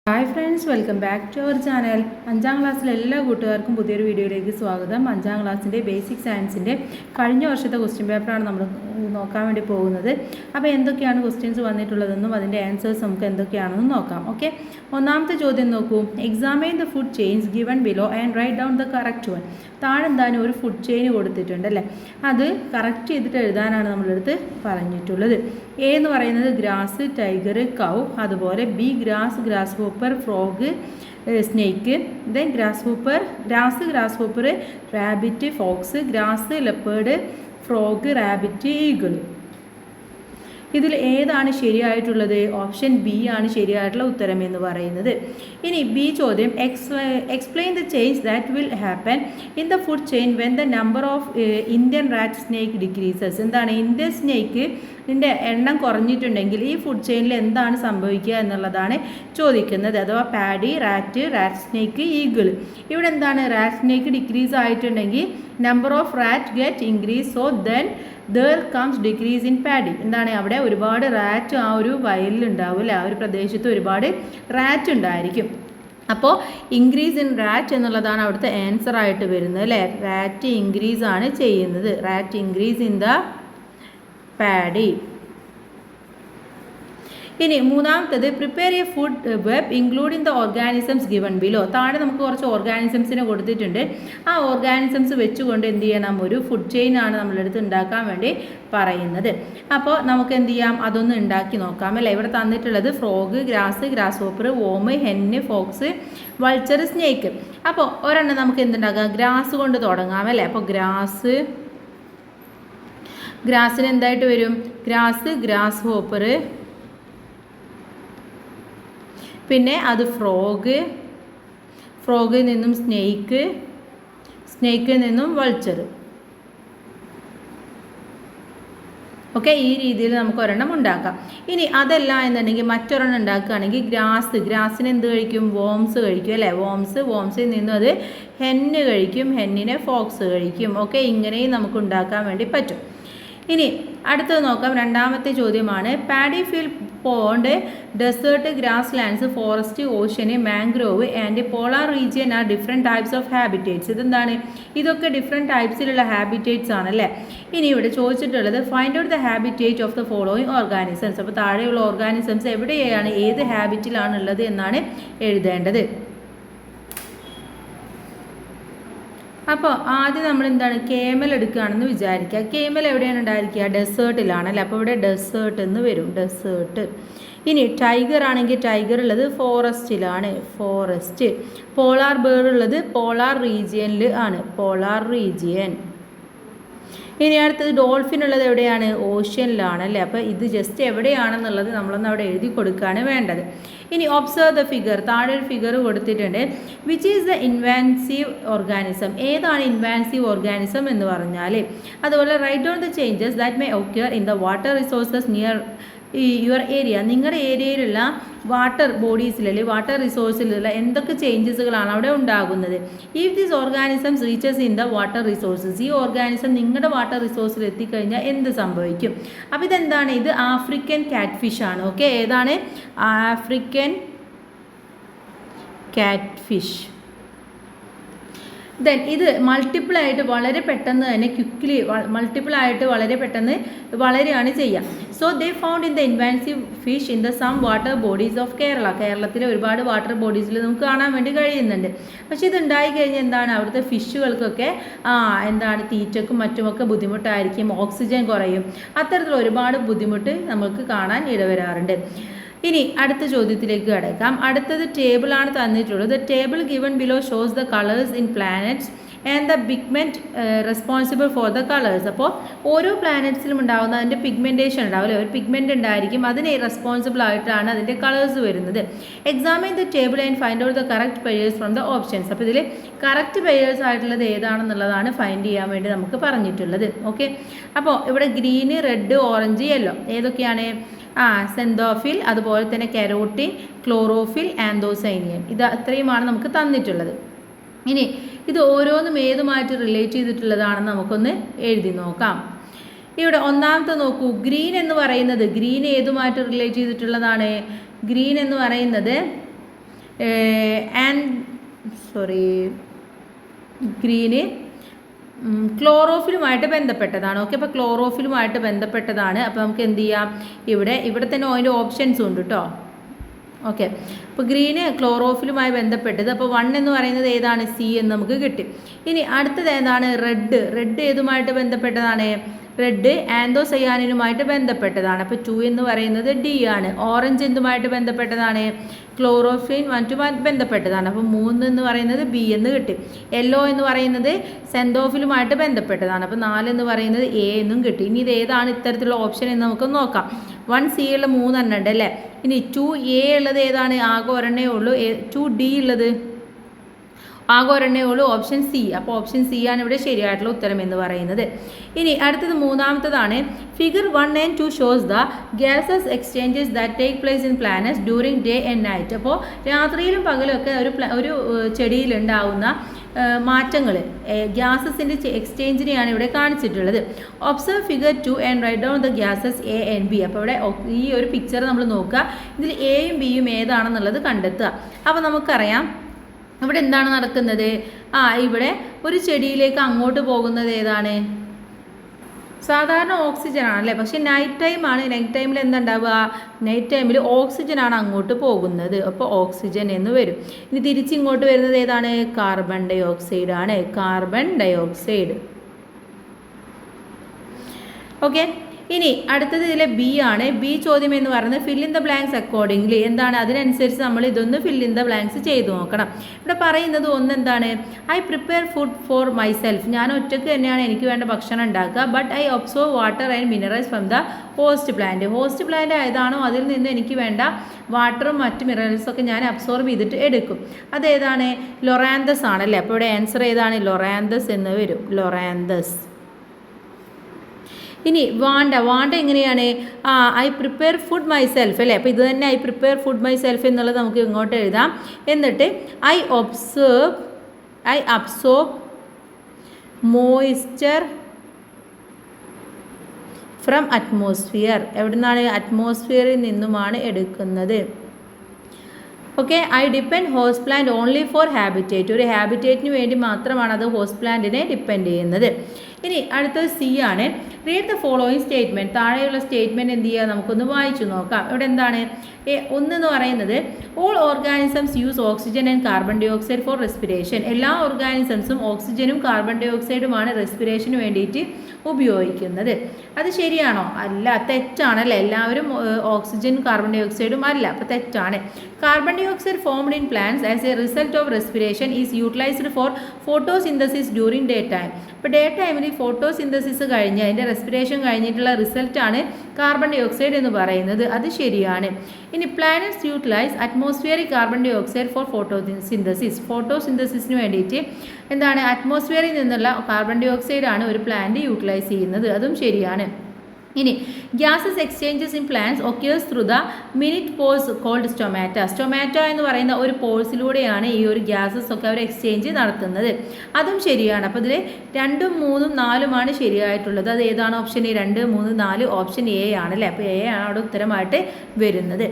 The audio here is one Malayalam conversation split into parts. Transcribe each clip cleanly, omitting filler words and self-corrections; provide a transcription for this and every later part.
Hi friends, welcome back to our channel. 5ാം ക്ലാസ്സിലെ എല്ലാ കൂട്ടുകാർക്കും പുതിയൊരു വീഡിയോയിലേക്ക് സ്വാഗതം. 5ാം ക്ലാസ്സിൻ്റെ ബേസിക് സയൻസിൻ്റെ കഴിഞ്ഞ വർഷത്തെ ക്വസ്റ്റ്യൻ പേപ്പറാണ് നമ്മൾ നോക്കാൻ വേണ്ടി പോകുന്നത്. അപ്പോൾ എന്തൊക്കെയാണ് ക്വസ്റ്റ്യൻസ് വന്നിട്ടുള്ളതെന്നും അതിൻ്റെ ആൻസേഴ്സ് നമുക്ക് എന്തൊക്കെയാണെന്നും നോക്കാം. ഓക്കെ, ഒന്നാമത്തെ ചോദ്യം നോക്കൂ. Examine the food chains given below and write down the correct one. താഴെ എന്തായാലും ഒരു ഫുഡ് ചെയിൻ കൊടുത്തിട്ടുണ്ട് അല്ലേ, അത് കറക്റ്റ് ചെയ്തിട്ട് എഴുതാനാണ് നമ്മളെടുത്ത് പറഞ്ഞിട്ടുള്ളത്. എ എന്ന് പറയുന്നത് ഗ്രാസ്, ടൈഗർ, കൗ. അതുപോലെ B grass, grasshopper, frog, snake. Then grasshopper, grasshopper, rabbit, fox, grass, leopard, frog, rabbit, eagle. ഇതിൽ ഏതാണ് ശരിയായിട്ടുള്ളത്? ഓപ്ഷൻ ബി ആണ് ശരിയായിട്ടുള്ള ഉത്തരം എന്ന് പറയുന്നത്. ഇനി ബി ചോദ്യം, explain the change that will happen in the food chain when the number of Indian rat snake decreases. എന്താണ് ഇന്ത്യൻ സ്നേക്ക് ഇതിൻ്റെ എണ്ണം കുറഞ്ഞിട്ടുണ്ടെങ്കിൽ ഈ ഫുഡ് ചെയിനിൽ എന്താണ് സംഭവിക്കുക എന്നുള്ളതാണ് ചോദിക്കുന്നത്. അഥവാ പാഡി, റാറ്റ് സ്നേക്ക്, ഈഗിൾ. ഇവിടെ എന്താണ് റാറ്റ് സ്നേക്ക് ഡിക്രീസ് ആയിട്ടുണ്ടെങ്കിൽ number of rat get increase, so then there comes decrease in paddy. എന്താണ് അവിടെ ഒരുപാട് റാറ്റ് ആ ഒരു വയലിലുണ്ടാവും അല്ലേ, ആ ഒരു പ്രദേശത്ത് ഒരുപാട് റാറ്റ് ഉണ്ടായിരിക്കും. അപ്പോൾ ഇൻക്രീസ് ഇൻ റാറ്റ് എന്നുള്ളതാണ് അവിടുത്തെ ആൻസർ ആയിട്ട് വരുന്നത് അല്ലേ. റാറ്റ് ഇൻക്രീസ് ആണ് ചെയ്യുന്നത്. Rat increase in the paddy. ഇനി മൂന്നാമത്തത്, prepare A food web including the organisms given below. താഴെ നമുക്ക് കുറച്ച് ഓർഗാനിസംസിനെ കൊടുത്തിട്ടുണ്ട്. ആ ഓർഗാനിസംസ് വെച്ചുകൊണ്ട് എന്ത് ചെയ്യണം, ഒരു ഫുഡ് ചെയിൻ ആണ് നമ്മളെടുത്ത് ഉണ്ടാക്കാൻ വേണ്ടി പറയുന്നത്. അപ്പോൾ നമുക്ക് എന്ത് ചെയ്യാം, അതൊന്ന് ഉണ്ടാക്കി നോക്കാം അല്ലേ. ഇവിടെ തന്നിട്ടുള്ളത് frog, grass hopper, warm, ഹെന്ന്, Fox, vulture, snake. അപ്പോൾ ഒരെണ്ണം നമുക്ക് എന്തുണ്ടാക്കാം, ഗ്രാസ് കൊണ്ട് തുടങ്ങാം അല്ലേ. അപ്പോൾ ഗ്രാസിന് എന്തായിട്ട് വരും, ഗ്രാസ് ഹോപ്പർ, പിന്നെ അത് ഫ്രോഗിൽ നിന്നും സ്നേക്കിൽ നിന്നും വൾച്ചർ. ഓക്കെ, ഈ രീതിയിൽ നമുക്ക് ഒരെണ്ണം ഉണ്ടാക്കാം. ഇനി അതല്ല എന്നുണ്ടെങ്കിൽ മറ്റൊരെണ്ണം ഉണ്ടാക്കുകയാണെങ്കിൽ ഗ്രാസിന് എന്ത് കഴിക്കും, വോംസ് കഴിക്കും അല്ലേ. വോംസിൽ നിന്നും അത് ഹെന്ന് കഴിക്കും, ഹെന്നിനെ ഫോക്സ് കഴിക്കും. ഓക്കെ, ഇങ്ങനെയും നമുക്ക് ഉണ്ടാക്കാൻ വേണ്ടി പറ്റും. ഇനി അടുത്തത് നോക്കാം. രണ്ടാമത്തെ ചോദ്യമാണ്, paddy field, pond, desert, grasslands, forest, ocean, mangrove and polar region are different types of habitats. ഇതെന്താണ്, ഇതൊക്കെ ഡിഫറെൻറ്റ് ടൈപ്സിലുള്ള ഹാബിറ്റേറ്റ്സ് ആണല്ലേ. ഇനി ഇവിടെ ചോദിച്ചിട്ടുള്ളത്, find out the habitat of the following organisms. അപ്പോൾ താഴെയുള്ള ഓർഗാനിസംസ് എവിടെയാണ്, ഏത് ഹാബിറ്റിലാണുള്ളത് എന്നാണ് എഴുതേണ്ടത്. അപ്പോൾ ആദ്യം നമ്മൾ എന്താണ്, കേമൽ എടുക്കുകയാണെന്ന് വിചാരിക്കുക. കേമൽ എവിടെയാണ് ഉണ്ടായിരിക്കുക, ഡെസേർട്ടിലാണല്ലേ. അപ്പോൾ ഇവിടെ ഡെസേർട്ട് എന്ന് വരും, ഡെസേർട്ട്. ഇനി ടൈഗർ ആണെങ്കിൽ ടൈഗർ ഉള്ളത് ഫോറസ്റ്റിലാണ്, ഫോറസ്റ്റ്. പോളാർ ബേർ ഉള്ളത് പോളാർ റീജിയനിൽ ആണ്, പോളാർ റീജിയൻ. ഇനി അടുത്തത് ഡോൾഫിൻ ഉള്ളത് എവിടെയാണ്, ഓഷ്യനിലാണ് അല്ലേ. അപ്പോൾ ഇത് ജസ്റ്റ് എവിടെയാണെന്നുള്ളത് നമ്മളൊന്ന് അവിടെ എഴുതി കൊടുക്കുകയാണ് വേണ്ടത്. ഇനി ഒബ്സർവ് ദ ഫിഗർ. താഴെ ഒരു ഫിഗർ കൊടുത്തിട്ടുണ്ട്. Which is the invasive organism. ഏതാണ് ഇൻവാൻസീവ് ഓർഗാനിസം എന്ന് പറഞ്ഞാൽ. അതുപോലെ write down the changes that may occur in the water resources near your area. നിങ്ങളുടെ ഏരിയയിലുള്ള വാട്ടർ ബോഡീസിലല്ലേ, വാട്ടർ റിസോഴ്സിലുള്ള എന്തൊക്കെ ചേഞ്ചസുകളാണ് അവിടെ ഉണ്ടാകുന്നത്. If these organisms reaches in the water resources. ഈ ഓർഗാനിസം നിങ്ങളുടെ വാട്ടർ റിസോഴ്സിൽ എത്തിക്കഴിഞ്ഞാൽ എന്ത് സംഭവിക്കും. അപ്പോൾ ഇതെന്താണ്, ഇത് ആഫ്രിക്കൻ കാറ്റ് ഫിഷ് ആണ്. ഓക്കെ, ഏതാണ്, ആഫ്രിക്കൻ കാറ്റ് ഫിഷ്. ദെൻ ഇത് മൾട്ടിപ്പിൾ ആയിട്ട് വളരെ പെട്ടെന്ന് തന്നെ ക്വിക്ക്ലി മൾട്ടിപ്പിൾ ആയിട്ട് വളരെ പെട്ടെന്ന് വളരെയാണ് ചെയ്യുക. So they found in the invasive fish in the some water bodies of Kerala. കേരളത്തിലെ ഒരുപാട് വാട്ടർ ബോഡീസിൽ നമുക്ക് കാണാൻ വേണ്ടി കഴിയുന്നുണ്ട്. പക്ഷേ ഇത് ഉണ്ടായി കഴിഞ്ഞാൽ എന്താണ്, അവിടുത്തെ ഫിഷുകൾക്കൊക്കെ എന്താണ് തീറ്റക്കും മറ്റുമൊക്കെ ബുദ്ധിമുട്ടായിരിക്കും, ഓക്സിജൻ കുറയും, അത്തരത്തിലുള്ള ഒരുപാട് ബുദ്ധിമുട്ട് നമുക്ക് കാണാൻ ഇടവരാറുണ്ട്. ഇനി അടുത്ത ചോദ്യത്തിലേക്ക് കടക്കാം. അടുത്തത് ടേബിളാണ് തന്നിട്ടുള്ളത്. The table given below shows the colours in planets and the pigment responsible for the colours. അപ്പോൾ ഓരോ പ്ലാനറ്റ്സിലും ഉണ്ടാകുന്ന അതിൻ്റെ പിഗ്മെൻറ്റേഷൻ ഉണ്ടാവില്ലേ, ഒരു പിഗ്മെൻറ്റ് ഉണ്ടായിരിക്കും, അതിന് റെസ്പോൺസിബിൾ ആയിട്ടാണ് അതിൻ്റെ കളേഴ്സ് വരുന്നത്. Examine the table and find out the correct pairs from the options. അപ്പോൾ ഇതിൽ കറക്റ്റ് പെയേഴ്സ് ആയിട്ടുള്ളത് ഏതാണെന്നുള്ളതാണ് ഫൈൻഡ് ചെയ്യാൻ വേണ്ടി നമുക്ക് പറഞ്ഞിട്ടുള്ളത്. ഓക്കെ, അപ്പോൾ ഇവിടെ ഗ്രീന്, റെഡ്, ഓറഞ്ച്, യെല്ലോ ഏതൊക്കെയാണ്, സെന്തോഫിൽ, അതുപോലെ തന്നെ കെരോട്ടിൻ, ക്ലോറോഫിൽ, ആന്തോസൈനിയൻ. ഇത് അത്രയുമാണ് നമുക്ക് തന്നിട്ടുള്ളത്. ഇനി ഇത് ഓരോന്നും ഏതുമായിട്ട് റിലേറ്റ് ചെയ്തിട്ടുള്ളതാണെന്ന് നമുക്കൊന്ന് എഴുതി നോക്കാം. ഇവിടെ ഒന്നാമത്തെ നോക്കൂ, ഗ്രീൻ എന്ന് പറയുന്നത്, ഗ്രീൻ ഏതുമായിട്ട് റിലേറ്റ് ചെയ്തിട്ടുള്ളതാണ്, ഗ്രീൻ എന്ന് പറയുന്നത് ആൻഡ് ഗ്രീന് ക്ലോറോഫിലുമായിട്ട് ബന്ധപ്പെട്ടതാണ്. ഓക്കെ, അപ്പോൾ ക്ലോറോഫിലുമായിട്ട് ബന്ധപ്പെട്ടതാണ്. അപ്പോൾ നമുക്ക് എന്ത് ചെയ്യാം, ഇവിടെ തന്നെ അതിൻ്റെ ഓപ്ഷൻസും ഉണ്ട് കേട്ടോ. ഓക്കെ, അപ്പോൾ ഗ്രീന് ക്ലോറോഫിലുമായി ബന്ധപ്പെട്ടത്. അപ്പോൾ 1 എന്ന് പറയുന്നത് ഏതാണ്, സി എന്ന് നമുക്ക് കിട്ടി. ഇനി അടുത്തത് ഏതാണ്, റെഡ് ഏതുമായിട്ട് ബന്ധപ്പെട്ടതാണ്, റെഡ് ആന്തോസയാനിനുമായിട്ട് ബന്ധപ്പെട്ടതാണ്. അപ്പോൾ 2 എന്ന് പറയുന്നത് ഡി ആണ്. ഓറഞ്ച് എന്തുമായിട്ട് ബന്ധപ്പെട്ടതാണ്, ക്ലോറോഫിൻ മറ്റുമായിട്ട് ബന്ധപ്പെട്ടതാണ്. അപ്പോൾ 3 എന്ന് പറയുന്നത് ബി എന്ന് കിട്ടി. യെല്ലോ എന്ന് പറയുന്നത് സെന്തോഫിലുമായിട്ട് ബന്ധപ്പെട്ടതാണ്. അപ്പോൾ 4 എന്ന് പറയുന്നത് എ എന്നും കിട്ടി. ഇനി ഇത് ഏതാണ് ഇത്തരത്തിലുള്ള ഓപ്ഷൻ എന്ന് നമുക്ക് നോക്കാം. 1 സി ഉള്ള 3 എണ്ണം ഉണ്ട് അല്ലേ. ഇനി 2 എ ഉള്ളത് ഏതാണ്, ആകെ ഒരെണ്ണേ ഉള്ളൂ. 2 ഡി ഉള്ളത് ആകെ ഒരെണ്ണേ ഉള്ളൂ, ഓപ്ഷൻ സി. അപ്പോൾ ഓപ്ഷൻ സി ആണ് ഇവിടെ ശരിയായിട്ടുള്ള ഉത്തരം എന്ന് പറയുന്നത്. ഇനി അടുത്തത് മൂന്നാമത്തതാണ്. Figure 1 and 2 shows the gases exchanges that take place in planets during day and night. അപ്പോൾ രാത്രിയിലും പകലൊക്കെ ഒരു ചെടിയിലുണ്ടാവുന്ന മാറ്റങ്ങൾ, ഗ്യാസസിൻ്റെ എക്സ്ചേഞ്ചിനെയാണ് ഇവിടെ കാണിച്ചിട്ടുള്ളത്. Observe figure 2 and write down the gases A and B. അപ്പോൾ ഇവിടെ ഈ ഒരു പിക്ചർ നമ്മൾ നോക്കുക, ഇതിൽ എയും ബിയും ഏതാണെന്നുള്ളത് കണ്ടെത്തുക. അപ്പോൾ നമുക്കറിയാം ഇവിടെ എന്താണ് നടക്കുന്നത്, ഇവിടെ ഒരു ചെടിയിലേക്ക് അങ്ങോട്ട് പോകുന്നത് ഏതാണ്, സാധാരണ ഓക്സിജൻ ആണല്ലേ. പക്ഷെ നൈറ്റ് ടൈമാണ്. നൈറ്റ് ടൈമിൽ എന്തുണ്ടാവുക, നൈറ്റ് ടൈമിൽ ഓക്സിജനാണ് അങ്ങോട്ട് പോകുന്നത്. അപ്പോൾ ഓക്സിജൻ എന്ന് വരും. ഇനി തിരിച്ചിങ്ങോട്ട് വരുന്നത് ഏതാണ്, കാർബൺ ഡൈ ഓക്സൈഡ് ആണ്, കാർബൺ ഡൈ ഓക്സൈഡ്. ഓക്കെ, ഇനി അടുത്തത് ഇതിലെ ബി ആണ്. ബി ചോദ്യം എന്ന് പറയുന്നത് fill in the blanks accordingly. എന്താണ്, അതിനനുസരിച്ച് നമ്മൾ ഇതൊന്ന് ഫിൽ ഇൻ ദ ബ്ലാങ്ക്സ് ചെയ്ത് നോക്കണം. ഇവിടെ പറയുന്നത് എന്താണ്, I prepare food for myself. ഞാൻ ഒറ്റയ്ക്ക് തന്നെയാണ് എനിക്ക് വേണ്ട ഭക്ഷണം ഉണ്ടാക്കുക. But I observe water and minerals from the host plant. Host plant ഏതാണോ അതിൽ നിന്ന് എനിക്ക് വേണ്ട വാട്ടറും മറ്റ് മിനറൽസൊക്കെ ഞാൻ അബ്സോർബ് ചെയ്തിട്ട് എടുക്കും. അതേതാണ്, ലൊറാന്തസ് ആണല്ലേ. അപ്പോൾ ഇവിടെ ആൻസർ ഏതാണ്, ലൊറാന്തസ് എന്ന് വരും, ലൊറാന്തസ്. ഇനി വാണ്ട എങ്ങനെയാണ്, ഐ പ്രിപ്പയർ ഫുഡ് മൈസെൽഫ് അല്ലേ. അപ്പോൾ ഇത് തന്നെ ഐ പ്രിപ്പയർ ഫുഡ് മൈസെൽഫ് എന്നുള്ളത് നമുക്ക് ഇങ്ങോട്ട് എഴുതാം. എന്നിട്ട് I absorb moisture from atmosphere. എവിടെ നിന്നാണ്, അറ്റ്മോസ്ഫിയറിൽ നിന്നുമാണ് എടുക്കുന്നത്. Okay, I depend host plant only for habitat. ഒരു ഹാബിറ്റേറ്റിന് വേണ്ടി മാത്രമാണ് അത് ഹോസ്റ്റ് പ്ലാന്റിനെ ഡിപ്പെൻഡ് ചെയ്യുന്നത്. ഇനി അടുത്തത് സി ആണ്. Read the following statement. താഴെയുള്ള സ്റ്റേറ്റ്മെൻറ്റ് എന്ത് ചെയ്യുക, നമുക്കൊന്ന് വായിച്ചു നോക്കാം. ഇവിടെ എന്താണ്, 1 എന്ന് പറയുന്നത് all organisms use oxygen and carbon dioxide for respiration. എല്ലാ ഓർഗാനിസംസും ഓക്സിജനും കാർബൺ ഡൈ ഓക്സൈഡുമാണ് റെസ്പിറേഷന് വേണ്ടിയിട്ട് ഉപയോഗിക്കുന്നത്. അത് ശരിയാണോ, അല്ല, തെറ്റാണല്ലേ. എല്ലാവരും ഓക്സിജനും കാർബൺ ഡൈ ഓക്സൈഡും അല്ല, അപ്പോൾ തെറ്റാണ്. Carbon dioxide formed in plants as a result of respiration is utilised for photosynthesis during day time. ഇപ്പോൾ ഡേ ടൈമിൽ ഫോട്ടോസിന്തസിസ് കഴിഞ്ഞ് അതിൻ്റെ റെസ്പിറേഷൻ കഴിഞ്ഞിട്ടുള്ള റിസൾട്ടാണ് കാർബൺ ഡൈ ഓക്സൈഡ് എന്ന് പറയുന്നത്. അത് ശരിയാണ്. ഇനി planets utilise atmospheric carbon dioxide for ഫോട്ടോസിന്തസിസിന് വേണ്ടിയിട്ട് എന്താണ്, അറ്റ്മോസ്ഫിയറിൽ നിന്നുള്ള കാർബൺ ഡൈ ഓക്സൈഡാണ് ഒരു പ്ലാന്റ് യൂട്ടിലൈസ് ചെയ്യുന്നത്. അതും ശരിയാണ്. ഇനി gases exchanges in plants occurs through the minute pores called stomata. Stomata എന്ന് പറയുന്ന ഒരു പോഴ്സിലൂടെയാണ് ഈ ഒരു ഗ്യാസസ് ഒക്കെ അവർ എക്സ്ചേഞ്ച് നടത്തുന്നത്. അതും ശരിയാണ്. അപ്പോൾ ഇതിൽ 2, 3, 4 ശരിയായിട്ടുള്ളത്. അത് ഏതാണ്, ഓപ്ഷൻ എ, 2, 3, 4 ഓപ്ഷൻ എ ആണല്ലേ. അപ്പോൾ എ ആണ് അവിടെ ഉത്തരമായിട്ട് വരുന്നത്.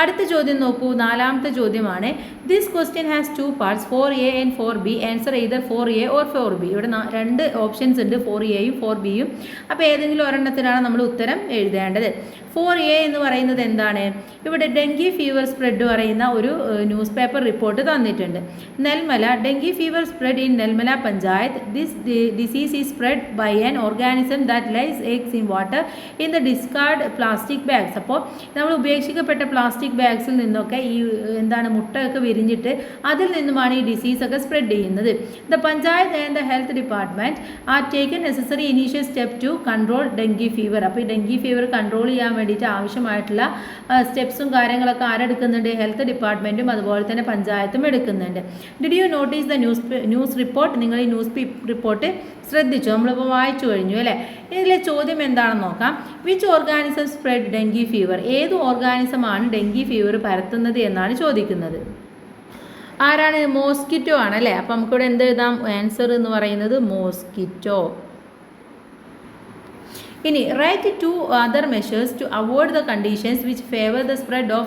അടുത്ത ചോദ്യം നോക്കൂ, 4ാമത്തെ ചോദ്യമാണ്. This question has 2 parts 4A and 4B. Answer either 4A or 4B. ഇവിടെ 2 ഓപ്ഷൻസ് ഉണ്ട്, 4Aയും 4Bയും. അപ്പോൾ ഏതെങ്കിലും ഒരെണ്ണത്തിനാണ് നമ്മൾ ഉത്തരം എഴുതേണ്ടത്. 4A എന്ന് പറയുന്നത് എന്താണ്, ഇവിടെ ഡെങ്കി ഫീവർ സ്പ്രെഡ് പറയുന്ന ഒരു ന്യൂസ് പേപ്പർ റിപ്പോർട്ട് തന്നിട്ടുണ്ട്. Nelmala, dengue fever spread in Nelmala panchayat. This disease is spread by an organism that lays eggs in water in the discard plastic bags. അപ്പോൾ നമ്മൾ ഉപേക്ഷിക്കപ്പെട്ട പ്ലാസ്റ്റിക് ബാഗ്സിൽ നിന്നൊക്കെ ഈ മുട്ടയൊക്കെ വിരിഞ്ഞിട്ട് അതിൽ നിന്നുമാണ് ഈ ഡിസീസൊക്കെ സ്പ്രെഡ് ചെയ്യുന്നത്. The panchayat and the health department are taken necessary initial step to control dengue fever. അപ്പോൾ ഈ ഡെങ്കി ഫീവർ കൺട്രോൾ ചെയ്യാൻ വേണ്ടിയിട്ട് ആവശ്യമായിട്ടുള്ള സ്റ്റെപ്സും കാര്യങ്ങളൊക്കെ ആരെടുക്കുന്നുണ്ട്, ഹെൽത്ത് ഡിപ്പാർട്ട്മെൻറ്റും അതുപോലെ തന്നെ പഞ്ചായത്തും എടുക്കുന്നുണ്ട്. Did you notice the news report? നിങ്ങൾ ഈ ന്യൂസ് റിപ്പോർട്ട് ശ്രദ്ധിച്ചു, നമ്മളിപ്പോൾ വായിച്ചു കഴിഞ്ഞു അല്ലേ. ഇതിലെ ചോദ്യം എന്താണെന്ന് നോക്കാം. Which organism spread dengue fever? ഏത് ഓർഗാനിസമാണ് ഡെങ്കി ഫീവർ പരത്തുന്നത് എന്നാണ് ചോദിക്കുന്നത്. ആരാണ്? മോസ്കിറ്റോ ആണല്ലേ. അപ്പോൾ നമുക്കിവിടെ എന്ത് എഴുതാം, ആൻസർ എന്ന് പറയുന്നത് മോസ്കിറ്റോ. ഇനി right 2 other measures to avoid the conditions which favor the spread of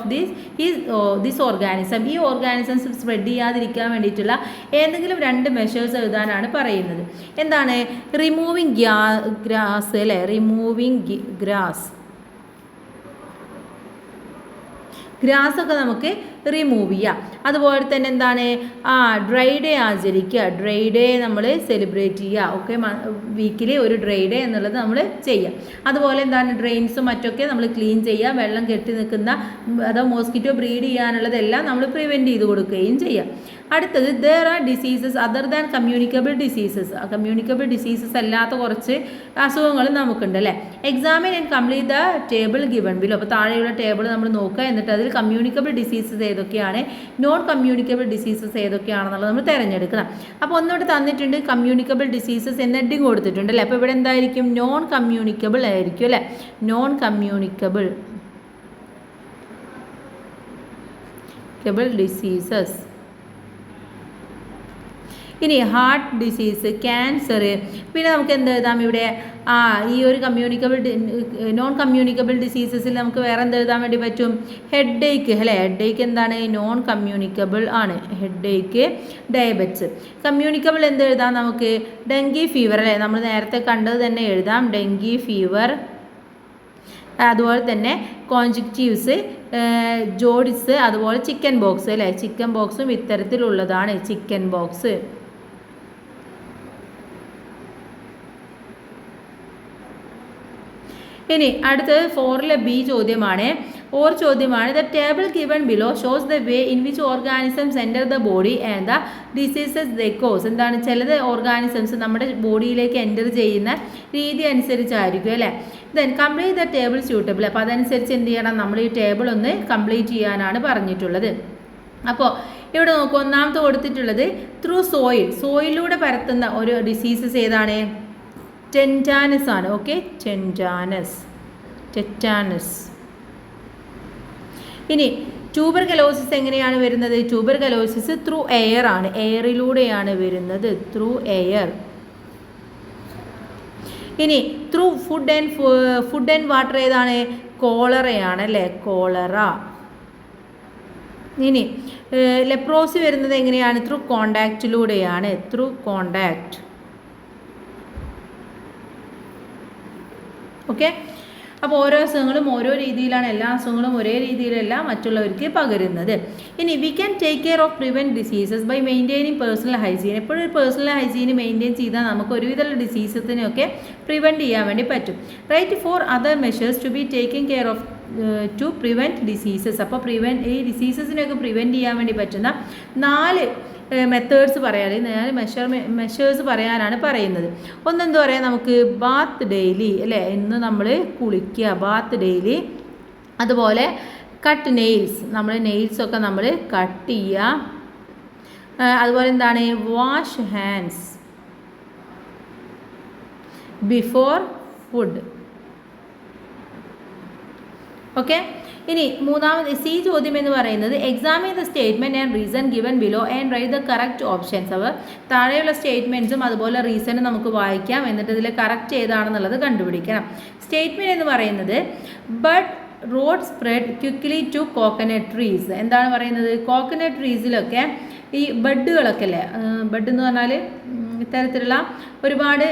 this organism. ഈ ഓർഗാനിസംസ് സ്പ്രെഡ് ചെയ്യാതിരിക്കാൻ വേണ്ടിയിട്ടുള്ള ഏതെങ്കിലും 2 മെഷേഴ്സ് എഴുതാനാണ് പറയുന്നത്. എന്താണ്? റിമൂവിങ് ഗ്രാസ് അല്ലേ, റിമൂവിങ് ഗ്രാസൊക്കെ നമുക്ക് റിമൂവ് ചെയ്യാം. അതുപോലെ തന്നെ എന്താണ്, ഡ്രൈ ഡേ ആചരിക്കുക, ഡ്രൈ ഡേ നമ്മൾ സെലിബ്രേറ്റ് ചെയ്യുക. ഓക്കെ, വീക്കിലി ഒരു ഡ്രൈ ഡേ എന്നുള്ളത് നമ്മൾ ചെയ്യുക. അതുപോലെ എന്താണ്, ഡ്രെയിൻസും മറ്റൊക്കെ നമ്മൾ ക്ലീൻ ചെയ്യുക. വെള്ളം കെട്ടി നിൽക്കുന്ന അതോ മോസ്കിറ്റോ ബ്രീഡ് ചെയ്യാനുള്ളതെല്ലാം നമ്മൾ പ്രിവെൻറ്റ് ചെയ്ത് കൊടുക്കുകയും ചെയ്യുക. അടുത്തത് there are diseases other than communicable diseases. Communicable diseases അല്ലാത്ത കുറച്ച് അസുഖങ്ങൾ നമുക്കുണ്ട് അല്ലേ. Examine and complete the table given below. അപ്പോൾ താഴെയുള്ള ടേബിൾ നമ്മൾ നോക്കുക, എന്നിട്ട് അതിൽ കമ്മ്യൂണിക്കബിൾ ഡിസീസസ് ഏതൊക്കെയാണ്, നോൺ കമ്മ്യൂണിക്കബിൾ ഡിസീസസ് ഏതൊക്കെയാണെന്നുള്ളത് നമ്മൾ തിരഞ്ഞെടുക്കണം. അപ്പോൾ ഒന്നുകൂടെ തന്നിട്ടുണ്ട് കമ്മ്യൂണിക്കബിൾ ഡിസീസസ് എന്ന ഹെഡിങ് കൊടുത്തിട്ടുണ്ട് അല്ലേ. അപ്പോൾ ഇവിടെ എന്തായിരിക്കും, നോൺ കമ്മ്യൂണിക്കബിൾ ആയിരിക്കും അല്ലേ, നോൺ കമ്മ്യൂണിക്കബിൾ ഡിസീസസ്. ഇനി ഹാർട്ട് ഡിസീസ്, ക്യാൻസർ, പിന്നെ നമുക്ക് എന്ത് എഴുതാം ഇവിടെ, ഈ ഒരു നോൺ കമ്മ്യൂണിക്കബിൾ ഡിസീസസിൽ നമുക്ക് വേറെ എന്ത് എഴുതാൻ വേണ്ടി പറ്റും, ഹെഡ് ഏക്ക് അല്ലേ. ഹെഡ് ഏക്ക് എന്താണ്, നോൺ കമ്മ്യൂണിക്കബിൾ ആണ്. ഹെഡ് ഏക്ക്, ഡയബറ്റിസ്. കമ്മ്യൂണിക്കബിൾ എന്ത് എഴുതാം നമുക്ക്, ഡെങ്കി ഫീവർ അല്ലേ, നമ്മൾ നേരത്തെ കണ്ടത് തന്നെ എഴുതാം, ഡെങ്കി ഫീവർ. അതുപോലെ തന്നെ കോൺജക്റ്റീവ്സ്, ജോഡിസ്, അതുപോലെ ചിക്കൻ ബോക്സ് അല്ലേ, ചിക്കൻ ബോക്സും ഇത്തരത്തിലുള്ളതാണ്, ചിക്കൻ ബോക്സ്. ഇനി അടുത്തത് 4ലെ ബി ചോദ്യമാണ്, ചോദ്യമാണ്. The table given below shows the way in which organisms enter the body and the diseases the cause. എന്താണ്, ചിലത് ഓർഗാനിസംസ് നമ്മുടെ ബോഡിയിലേക്ക് എൻ്റർ ചെയ്യുന്ന രീതി അനുസരിച്ചായിരിക്കും അല്ലേ. Then complete the table suitable. അപ്പോൾ അതനുസരിച്ച് എന്ത് ചെയ്യണം, നമ്മൾ ഈ ടേബിൾ ഒന്ന് കംപ്ലീറ്റ് ചെയ്യാനാണ് പറഞ്ഞിട്ടുള്ളത്. അപ്പോൾ ഇവിടെ നോക്കൂ, ഒന്നാമത്തെ കൊടുത്തിട്ടുള്ളത് ത്രൂ സോയിലൂടെ പരത്തുന്ന ഒരു ഡിസീസസ് ഏതാണ്, ടെറ്റാനസ് ആണ്. ഓക്കെ, ടെറ്റാനസ്. ഇനി ട്യൂബർകലോസിസ് എങ്ങനെയാണ് വരുന്നത്, ട്യൂബർകലോസിസ് ത്രൂ എയർ ആണ്, എയറിലൂടെയാണ് വരുന്നത്, ത്രൂ എയർ. ഇനി ത്രൂ ഫുഡ് ആൻഡ് വാട്ടർ ഏതാണ്, കോളറയാണ് അല്ലേ, കോളറ. ഇനി ലെപ്രോസി വരുന്നത് എങ്ങനെയാണ്, ത്രൂ കോണ്ടാക്റ്റിലൂടെയാണ്, ത്രൂ കോണ്ടാക്റ്റ്. ഓക്കെ, അപ്പോൾ ഓരോ അസുഖങ്ങളും ഓരോ രീതിയിലാണ്, എല്ലാ അസുഖങ്ങളും ഒരേ രീതിയിലല്ല മറ്റുള്ളവർക്ക് പകരുന്നത്. ഇനി we can take care of prevent diseases by maintaining personal hygiene. എപ്പോഴും ഒരു പേഴ്സണൽ ഹൈജീൻ മെയിൻറ്റെയിൻ ചെയ്താൽ നമുക്ക് ഒരുവിധമുള്ള ഡിസീസസിനെയൊക്കെ പ്രിവെൻറ്റ് ചെയ്യാൻ വേണ്ടി പറ്റും. Write 4 other measures to be taken care of to prevent diseases. അപ്പോൾ ഈ ഡിസീസസിനെയൊക്കെ പ്രിവെൻറ്റ് ചെയ്യാൻ വേണ്ടി പറ്റുന്ന 4 മെത്തേഡ്സ് പറയാൻ, 4 മെഷേഴ്സ് പറയാനാണ് പറയുന്നത്. ഒന്നെന്ത് പറയാം നമുക്ക്, ബാത്ത് ഡെയിലി അല്ലേ, ഇന്ന് നമ്മൾ കുളിക്കുക, ബാത്ത് ഡെയിലി. അതുപോലെ കട്ട് നെയിൽസ്, നമ്മൾ നെയിൽസൊക്കെ നമ്മൾ കട്ട് ചെയ്യുക. അതുപോലെ എന്താണ്, wash hands before food. Okay, ഇനി മൂന്നാമത് സി ചോദ്യം എന്ന് പറയുന്നത് examine the statement and reason given below and write the correct options. അപ്പോൾ താഴെയുള്ള സ്റ്റേറ്റ്മെൻറ്റ്സും അതുപോലെ റീസണും നമുക്ക് വായിക്കാം, എന്നിട്ട് ഇതിൽ കറക്റ്റ് ഏതാണെന്നുള്ളത് കണ്ടുപിടിക്കണം. സ്റ്റേറ്റ്മെൻറ്റ് എന്ന് പറയുന്നത് bud rot spread quickly to coconut trees. എന്താണ് പറയുന്നത്, കോക്കനട്ട് ട്രീസിലൊക്കെ ഈ ബഡുകളൊക്കെ അല്ലേ, ബഡ് എന്ന് പറഞ്ഞാൽ ഇത്തരത്തിലുള്ള ഒരുപാട്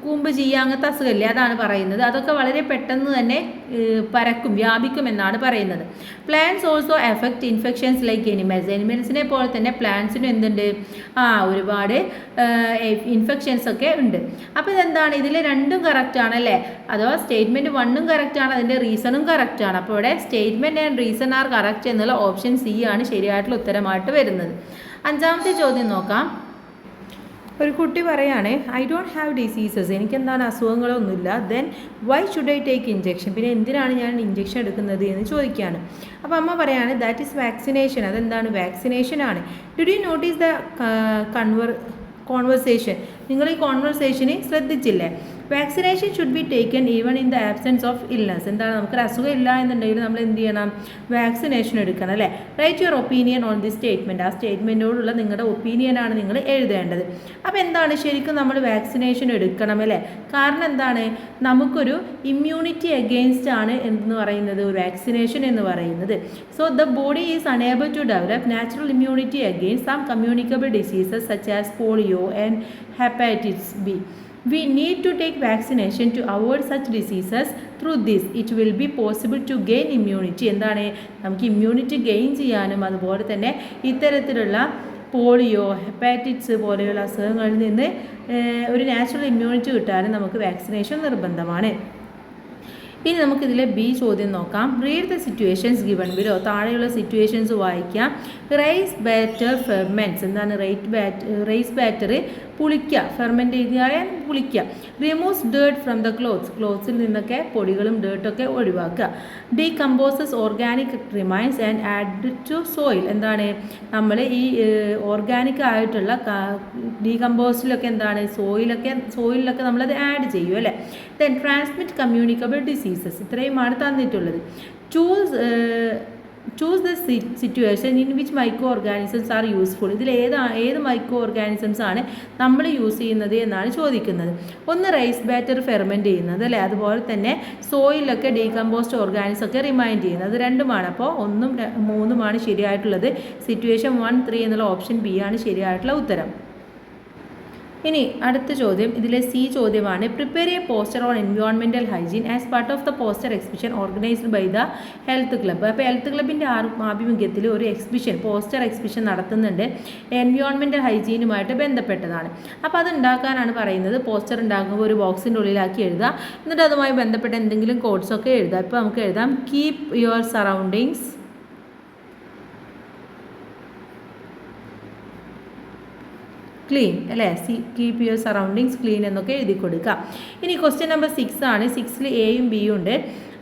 കൂമ്പ് ചെയ്യുക അങ്ങനത്തെ അസുഖമില്ലേ, അതാണ് പറയുന്നത്. അതൊക്കെ വളരെ പെട്ടെന്ന് തന്നെ പരക്കും, വ്യാപിക്കും എന്നാണ് പറയുന്നത്. Plants also affect infections like എനിമൽസിനെ പോലെ തന്നെ പ്ലാന്റ്സിനും എന്തുണ്ട്, ഒരുപാട് ഇൻഫെക്ഷൻസ് ഒക്കെ ഉണ്ട്. അപ്പോൾ ഇതെന്താണ്, ഇതിൽ രണ്ടും കറക്റ്റ് ആണല്ലേ, അഥവാ സ്റ്റേറ്റ്മെൻറ്റ് 1ഉം കറക്റ്റാണ്, അതിൻ്റെ റീസണും കറക്റ്റാണ്. അപ്പോൾ ഇവിടെ statement and reason are correct എന്നുള്ള ഓപ്ഷൻ സി ആണ് ശരിയായിട്ടുള്ള ഉത്തരമായിട്ട് വരുന്നത്. 5ാമത്തെ ചോദ്യം നോക്കാം. ഒരു കുട്ടി പറയാണ് ഐ ഡോണ്ട് ഹാവ് ഡിസീസസ്, എനിക്കെന്താണ് അസുഖങ്ങളൊന്നുമില്ല. Then why should I take injection, പിന്നെ എന്തിനാണ് ഞാൻ ഇഞ്ചെക്ഷൻ എടുക്കുന്നത് എന്ന് ചോദിക്കുകയാണ്. അപ്പോൾ അമ്മ പറയാണ് ദാറ്റ് ഈസ് വാക്സിനേഷൻ, അതെന്താണ്, വാക്സിനേഷൻ ആണ്. Did you notice the conversation, നിങ്ങൾ ഈ കോൺവെർസേഷന് ശ്രദ്ധിച്ചില്ലേ. Vaccination should be taken even in the absence of illness. എന്താണ്, നമുക്കൊരു അസുഖം ഇല്ല എന്നുണ്ടെങ്കിൽ നമ്മൾ എന്ത് ചെയ്യണം, വാക്സിനേഷൻ എടുക്കണം അല്ലേ. Write your opinion on the statement. ആ സ്റ്റേറ്റ്മെൻറ്റോടുള്ള നിങ്ങളുടെ ഒപ്പീനിയനാണ് നിങ്ങൾ എഴുതേണ്ടത്. അപ്പോൾ എന്താണ്, ശരിക്കും നമ്മൾ വാക്സിനേഷൻ എടുക്കണം അല്ലേ. കാരണം എന്താണ്, നമുക്കൊരു ഇമ്മ്യൂണിറ്റി അഗെയിൻസ്റ്റ് ആണ് എന്ന് പറയുന്നത് ഒരു വാക്സിനേഷൻ എന്ന് പറയുന്നത്. So the body is unable to develop natural immunity against some communicable diseases such as polio and hepatitis B. We need to take vaccination to avoid such diseases. Through this, it will be possible to gain immunity. എന്താണ്, നമുക്ക് ഇമ്മ്യൂണിറ്റി ഗെയിൻ ചെയ്യാനും അതുപോലെ തന്നെ ഇത്തരത്തിലുള്ള പോളിയോ, ഹെപ്പാറ്റൈറ്റിസ് പോലെയുള്ള അസുഖങ്ങളിൽ നിന്ന് ഒരു നാച്ചുറൽ ഇമ്മ്യൂണിറ്റി കിട്ടാനും നമുക്ക് വാക്സിനേഷൻ നിർബന്ധമാണ്. ഇനി നമുക്കിതിലെ ബി ചോദ്യം നോക്കാം. Read the situations given below. താഴെയുള്ള സിറ്റുവേഷൻസ് വായിക്കാം. Rice batter ferments. എന്താണ് റൈസ് ബാറ്റർ പുളിക്കുക, ഫെർമെൻറ്റ് ചെയ്യാൻ പുളിക്കുക. റിമൂവ്സ് ഡേർട്ട് ഫ്രം ദ ക്ലോത്ത്സിൽ നിന്നൊക്കെ പൊടികളും ഡേർട്ടൊക്കെ ഒഴിവാക്കുക. Decomposes organic remains and add to soil. എന്താണ്, നമ്മൾ ഈ ഓർഗാനിക് ആയിട്ടുള്ള ഡീകമ്പോസ്റ്റിലൊക്കെ എന്താണ് സോയിലൊക്കെ നമ്മളത് ആഡ് ചെയ്യും അല്ലേ. Then transmit communicable diseases. ഇത്രയുമാണ് തന്നിട്ടുള്ളത്. Choose the situation in which micro organisms are useful. ഇതിൽ ഏത് മൈക്രോ ഓർഗാനിസംസ് ആണ് നമ്മൾ യൂസ് ചെയ്യുന്നത് എന്നാണ് ചോദിക്കുന്നത്. ഒന്ന് റൈസ് ബാറ്റർ ഫെർമെൻറ്റ് ചെയ്യുന്നത് അല്ലേ, അതുപോലെ തന്നെ സോയിലൊക്കെ ഡീകമ്പോസ്റ്റ് ഓർഗാനിസം ഒക്കെ റിമൈൻഡ് ചെയ്യുന്നത്. അത് രണ്ടുമാണ്. അപ്പോൾ 1ഉം 3ഉമാണ് ശരിയായിട്ടുള്ളത്. സിറ്റുവേഷൻ 1, 3 എന്നുള്ള ഓപ്ഷൻ ബി ആണ് ശരിയായിട്ടുള്ള ഉത്തരം. ഇനി അടുത്ത ചോദ്യം, ഇതിലെ സി ചോദ്യമാണ്. Prepare a poster on environmental hygiene as part of the poster exhibition organised by the health club. അപ്പോൾ ഹെൽത്ത് ക്ലബിൻ്റെ ആഭിമുഖ്യത്തിൽ ഒരു പോസ്റ്റർ എക്സിബിഷൻ നടത്തുന്നുണ്ട്. എൻവയോൺമെൻറ്റൽ ഹൈജീനുമായിട്ട് ബന്ധപ്പെട്ടതാണ്. അപ്പോൾ അത് ഉണ്ടാക്കാനാണ് പറയുന്നത്. പോസ്റ്റർ ഉണ്ടാക്കുമ്പോൾ ഒരു ബോക്സിൻ്റെ ഉള്ളിലാക്കി എഴുതുക. എന്നിട്ട് അതുമായി ബന്ധപ്പെട്ട എന്തെങ്കിലും കോഡ്സൊക്കെ എഴുതുക. ഇപ്പോൾ നമുക്ക് എഴുതാം, കീപ് യുവർ സറൗണ്ടിങ്സ് ക്ലീൻ അല്ലേ. കീപ് യുവർ സറൗണ്ടിങ്സ് ക്ലീൻ എന്നൊക്കെ എഴുതി കൊടുക്കുക. ഇനി ക്വസ്റ്റ്യൻ നമ്പർ 6 ആണ്. 6ൽ എയും ബിയും ഉണ്ട്.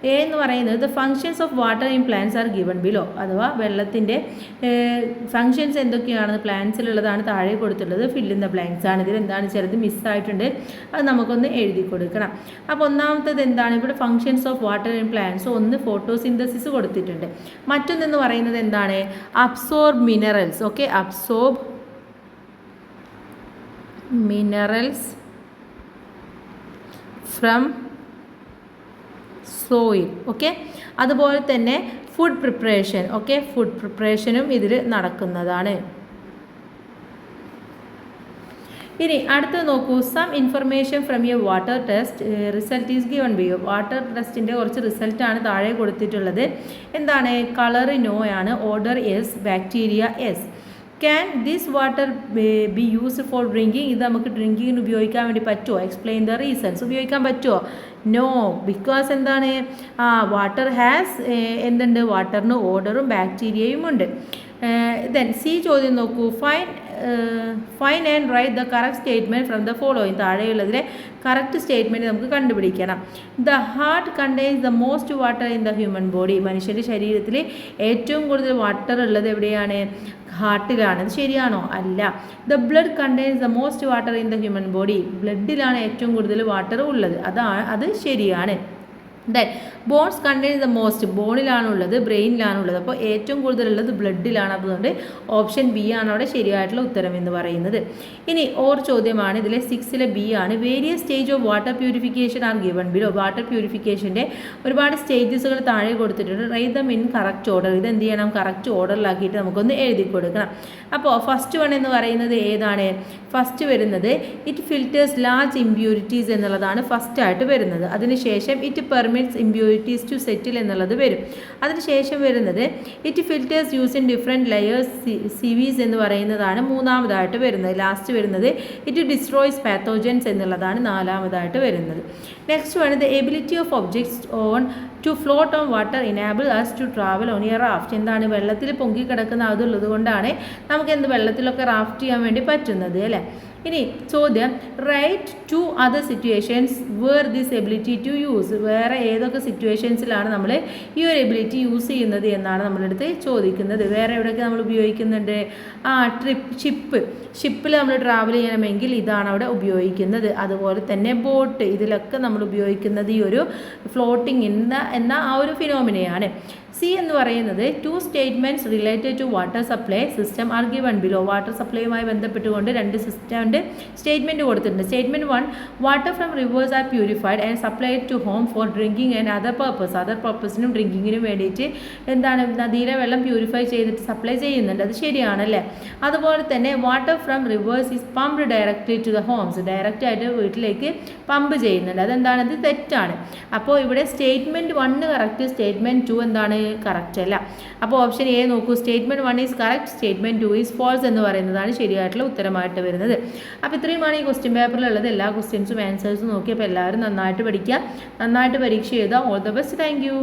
എ എന്ന് പറയുന്നത് the functions of water in plants R given below. അഥവാ വെള്ളത്തിൻ്റെ ഫങ്ഷൻസ് എന്തൊക്കെയാണെന്ന് പ്ലാന്റ്സിലുള്ളതാണ് താഴെ കൊടുത്തിട്ടുള്ളത്. ഫിൽ ഇൻ ദ ബ്ലാങ്ക്സ് ആണ്. ഇതിൽ എന്താണ് ചിലത് മിസ്സായിട്ടുണ്ട്, അത് നമുക്കൊന്ന് എഴുതി കൊടുക്കണം. അപ്പോൾ ഒന്നാമത്തേത് എന്താണ്, ഇവിടെ functions of water in plants. ഒന്ന് ഫോട്ടോസിന്തസിസ് കൊടുത്തിട്ടുണ്ട്. മറ്റൊന്നെന്ന് പറയുന്നത് എന്താണ്, absorb minerals. Okay, absorb minerals from soil. Okay, അതുപോലെ തന്നെ ഫുഡ് പ്രിപ്പറേഷൻ. ഓക്കെ, ഫുഡ് പ്രിപ്പറേഷനും ഇതിൽ നടക്കുന്നതാണ്. ഇനി അടുത്തത് നോക്കൂ. Some information from your water test result is given B. Water ടെസ്റ്റിൻ്റെ കുറച്ച് റിസൾട്ടാണ് താഴെ കൊടുത്തിട്ടുള്ളത്. എന്താണ്, കളർ നോ ആണ്, odour yes, bacteria yes. Can this water be used for drinking. ഇത് നമുക്ക് ഡ്രിങ്കിങ്ങിന് ഉപയോഗിക്കാൻ വേണ്ടി പറ്റുമോ? Explain the reasons. ഉപയോഗിക്കാൻ പറ്റുമോ? നോ, ബിക്കോസ് എന്താണ്, വാട്ടർ ഹാസ് എന്തുണ്ട്, വാട്ടറിന് ഓർഡറും ബാക്ടീരിയയും ഉണ്ട്. ദെൻ സി ചോദ്യം നോക്കൂ. Find and write the correct statement from the following. താഴെയുള്ളതിലെ കറക്റ്റ് സ്റ്റേറ്റ്മെൻറ്റ് നമുക്ക് കണ്ടുപിടിക്കണം. The heart contains the most water in the human body. മനുഷ്യൻ്റെ ശരീരത്തിൽ ഏറ്റവും കൂടുതൽ വാട്ടർ ഉള്ളത് എവിടെയാണ്? ഹാർട്ടിലാണ്. അത് ശരിയാണോ? അല്ല. The blood contains the most water in the human body. ബ്ലഡിലാണ് ഏറ്റവും കൂടുതൽ വാട്ടർ ഉള്ളത്. അത് ശരിയാണ്. Then bones contains the most. ബോണിലാണുള്ളത്, ബ്രെയിനിലാണുള്ളത്. അപ്പോൾ ഏറ്റവും കൂടുതലുള്ളത് ബ്ലഡിലാണ്. അതുകൊണ്ട് ഓപ്ഷൻ ബി ആണ് അവിടെ ശരിയായിട്ടുള്ള ഉത്തരം എന്ന് പറയുന്നത്. ഇനി ഓർ ചോദ്യമാണ്. ഇതിലെ 6ലെ ബി ആണ്. Various stage of water purification are given below. Water പ്യൂരിഫിക്കേഷൻ്റെ ഒരുപാട് സ്റ്റേജസുകൾ താഴെ കൊടുത്തിട്ടുണ്ട്. Write them in correct order. ഇത് എന്ത് ചെയ്യണം, കറക്റ്റ് ഓർഡറിലാക്കിയിട്ട് നമുക്കൊന്ന് എഴുതി കൊടുക്കണം. അപ്പോൾ ഫസ്റ്റ് വൺ എന്ന് പറയുന്നത് ഏതാണ്? ഫസ്റ്റ് വരുന്നത് ഇറ്റ് ഫിൽറ്റേഴ്സ് ലാർജ് ഇമ്പ്യൂരിറ്റീസ് എന്നുള്ളതാണ് ഫസ്റ്റായിട്ട് വരുന്നത്. അതിനുശേഷം it permits impurities to settle എന്നുള്ളത് വരും. അതിനുശേഷം വരുന്നത് it filters use in different layers sieves എന്ന് പറയുന്നതാണ് മൂന്നാമതായിട്ട് വരുന്നത്. ലാസ്റ്റ് വരുന്നത് ഇറ്റ് ഡിസ്ട്രോയ്സ് പാത്തോജൻസ് എന്നുള്ളതാണ് നാലാമതായിട്ട് വരുന്നത്. Next one the ability of objects on to float on water enable us to travel on a raft. എന്താണ്, വെള്ളത്തിൽ പൊങ്ങിക്കിടക്കുന്ന അതുള്ളത് കൊണ്ടാണ് നമുക്ക് വെള്ളത്തിലൊക്കെ റാഫ്റ്റ് ചെയ്യാൻ വേണ്ടി പറ്റുന്നത് അല്ലേ. ഇനി ചോദ്യം write two other situations where this ability to use. വേറെ ഏതൊക്കെ സിറ്റുവേഷൻസിലാണ് നമ്മൾ ഈ ഒരു എബിലിറ്റി യൂസ് ചെയ്യുന്നത് എന്നാണ് നമ്മളടുത്ത് ചോദിക്കുന്നത്. വേറെ എവിടെയൊക്കെ നമ്മൾ ഉപയോഗിക്കുന്നുണ്ട്? ഷിപ്പിൽ നമ്മൾ ട്രാവൽ ചെയ്യണമെങ്കിൽ ഇതാണ് അവിടെ ഉപയോഗിക്കുന്നത്. അതുപോലെ തന്നെ ബോട്ട്, ഇതിലൊക്കെ നമ്മൾ ഉപയോഗിക്കുന്നത് ഈ ഒരു ഫ്ലോട്ടിംഗ് എന്ന ആ ഒരു ഫിനോമിനയാണ്. സി എന്ന് പറയുന്നത് 2 statements related to water supply system are given below. Water സപ്ലൈയുമായി ബന്ധപ്പെട്ടുകൊണ്ട് 2 സ്റ്റേറ്റ്മെൻറ്റ് കൊടുത്തിട്ടുണ്ട്. Statement 1, water from rivers are purified and supplied to home for drinking and other പർപ്പസിനും ഡ്രിങ്കിങ്ങിനും വേണ്ടിയിട്ട് എന്താണ് നദിയിലെ വെള്ളം പ്യൂരിഫൈ ചെയ്തിട്ട് സപ്ലൈ ചെയ്യുന്നുണ്ട്. അത് ശരിയാണല്ലേ. അതുപോലെ തന്നെ water from rivers is pumped directly to the homes. Direct ആയിട്ട് വീട്ടിലേക്ക് പമ്പ് ചെയ്യുന്നുണ്ട്. അതെന്താണ്? ഇത് തെറ്റാണ്. അപ്പോൾ ഇവിടെ സ്റ്റേറ്റ്മെൻറ്റ് 1 കറക്റ്റ്, സ്റ്റേറ്റ്മെൻറ്റ് 2 എന്താണ്? കറക്റ്റ് അല്ല. അപ്പോൾ ഓപ്ഷൻ എ നോക്കൂ. Statement 1 is correct, statement 2 is false എന്ന് പറയുന്നതാണ് ശരിയായിട്ടുള്ള ഉത്തരമായിട്ട് വരുന്നത്. അപ്പോൾ ഇത്രയുമാണ് ഈ ക്വസ്റ്റ്യൻ പേപ്പറിലുള്ളത്. എല്ലാ ക്വസ്റ്റ്യൻസും ആൻസേഴ്സും നോക്കി. അപ്പോൾ എല്ലാവരും നന്നായിട്ട് പഠിക്കുക, നന്നായിട്ട് പരീക്ഷ എഴുതുക. All the best. Thank you.